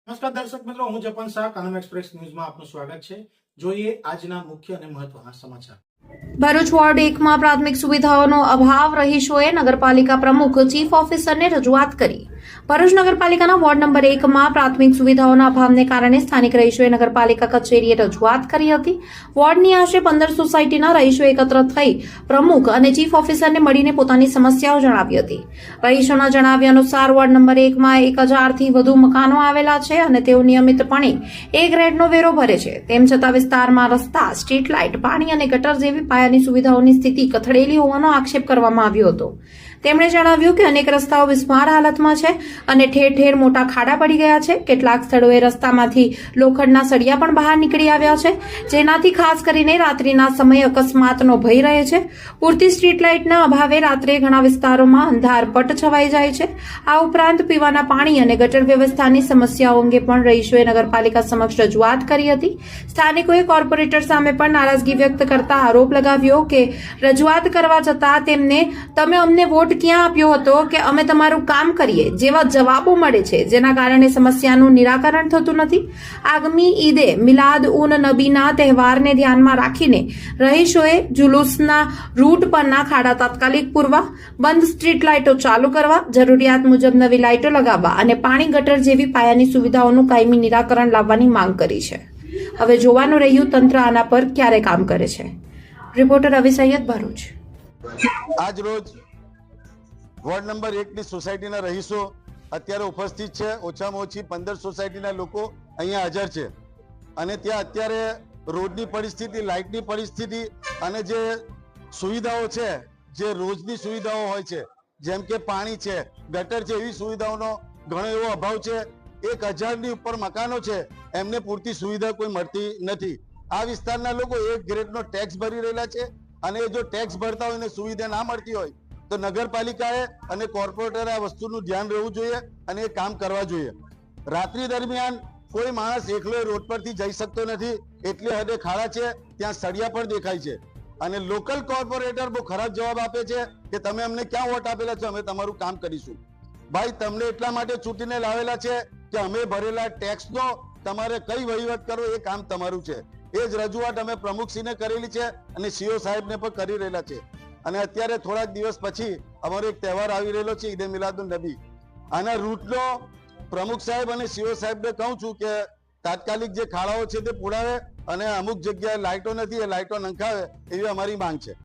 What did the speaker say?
નમસ્કાર દર્શક મિત્રો, હું જપન શાહ, કાનમ એક્સપ્રેસ ન્યૂઝમાં આપનું સ્વાગત છે। જોઈએ આજના મુખ્ય અને મહત્વના સમાચાર। ભરૂચ વોર્ડ 1માં પ્રાથમિક સુવિધાઓનો અભાવ, રહીશોએ નગરપાલિકા પ્રમુખ ચીફ ઓફિસરને રજૂઆત કરી। ભરૂચ નગરપાલિકાના વોર્ડ નંબર 1માં પ્રાથમિક સુવિધાઓના અભાવને કારણે સ્થાનિક રહીશોએ નગરપાલિકા કચેરીએ રજૂઆત કરી હતી। વોર્ડની આશરે 15 સોસાયટીના રહીશો એકત્ર થઈ પ્રમુખ અને ચીફ ઓફિસરને મળીને પોતાની સમસ્યાઓ જણાવી હતી। રહીશોના જણાવ્યા અનુસાર વોર્ડ નંબર 1માં 1000થી વધુ મકાનો આવેલા છે અને તેઓ નિયમિતપણે એ ગ્રેડનો વેરો ભરે છે। તેમ છતાં વિસ્તારમાં રસ્તા, સ્ટ્રીટ લાઇટ, પાણી અને ગટર જેવી પાયાની સુવિધાઓની સ્થિતિ કથળેલી હોવાનો આક્ષેપ કરવામાં આવ્યો હતો। તેમણે જણાવ્યું કે અનેક રસ્તાઓ બિસ્માર હાલતમાં છે અને ઠેર ઠેર મોટા ખાડા પડી ગયા છે। કેટલાક સ્થળોએ રસ્તામાંથી લોખંડના સળિયા પણ બહાર નીકળી આવ્યા છે, જેનાથી ખાસ કરીને રાત્રિના સમયે અકસ્માતનો ભય રહે છે। પૂરતી સ્ટ્રીટ લાઇટના અભાવે રાત્રે ઘણા વિસ્તારોમાં અંધારપટ છવાઈ જાય છે। આ ઉપરાંત પીવાના પાણી અને ગટર વ્યવસ્થાની સમસ્યાઓ અંગે પણ રહીશોએ નગરપાલિકા સમક્ષ રજૂઆત કરી હતી। સ્થાનિકોએ કોર્પોરેટર સામે પણ નારાજગી વ્યક્ત કરતા આરોપ લગાવ્યો કે રજૂઆત કરવા છતાં તેમને તમે અમને વોટ ક્યાં આપ્યો હતો કે અમે તમારું કામ કરીએ જેવા જવાબો મળે છે, જેના કારણે સમસ્યાનું નિરાકરણ થતું નથી। આગામી ઈદે મિલાદ ઉન નબીના તહેવારને ધ્યાનમાં રાખીને રહીશોએ જુલુસના રૂટ પરના ખાડા તાત્કાલિક પૂરવા, બંધ સ્ટ્રીટ લાઇટો ચાલુ કરવા, જરૂરિયાત મુજબ નવી લાઇટો લગાવવા અને પાણી ગટર જેવી પાયાની સુવિધાઓનું કાયમી નિરાકરણ લાવવાની માંગ કરી છે। હવે જોવાનું રહ્યું તંત્ર આના પર ક્યારે કામ કરે છે। રિપોર્ટર રવિ સૈયદ, ભરૂચ। આજ રોજ વોર્ડ નંબર 1ની સોસાયટીના રહીશો અત્યારે ઉપસ્થિત છે। ઓછામાં ઓછી 15 સોસાયટીના લોકો અહીંયા હાજર છે અને ત્યાં અત્યારે રોડની પરિસ્થિતિ, લાઇટની પરિસ્થિતિ અને જે સુવિધાઓ છે, જે રોજની સુવિધાઓ હોય છે, જેમ કે પાણી છે, ગટર છે, એવી સુવિધાઓનો ઘણો એવો અભાવ છે। 1000ની ઉપર મકાનો છે, એમને પૂરતી સુવિધા કોઈ મળતી નથી। આ વિસ્તારના લોકો એક ગ્રેડનો ટેક્સ ભરી રહેલા છે અને જો ટેક્સ ભરતા હોય ને સુવિધા ના મળતી હોય તો નગરપાલિકાએ અને કોર્પોરેટરે આ વસ્તુનું ધ્યાન રહેવું જોઈએ અને એ કામ કરવા જોઈએ। રાત્રિ દરમિયાન કોઈ માણસ એકલો રોડ પરથી જઈ શકતો નથી, એટલે હદે ખાડા છે, ત્યાં સળિયા પણ દેખાય છે અને લોકલ કોર્પોરેટર બહુ ખરાબ જવાબ આપે છે કે તમે અમને ક્યાં વોટ આપેલા છે, અમે તમારું કામ કરીશું। ભાઈ, તમને એટલા માટે ચૂંટીને લાવેલા છે કે અમે ભરેલા ટેક્સનો તમારે કઈ વહીવટ કરો એ કામ તમારું છે। એ જ રજૂઆત અમે પ્રમુખશ્રીને કરેલી છે અને સીઓ સાહેબને પણ કરી રહેલા છે અને અત્યારે થોડાક દિવસ પછી અમારો એક તહેવાર આવી રહેલો છે, ઈદે મિલાદુન નબી। આના રૂટનો પ્રમુખ સાહેબ અને સીઓ સાહેબને કહું છું કે તાત્કાલિક જે ખાડાઓ છે તે પૂરાવે અને અમુક જગ્યાએ લાઇટો નથી, એ લાઇટો નંખાવે એવી અમારી માંગ છે।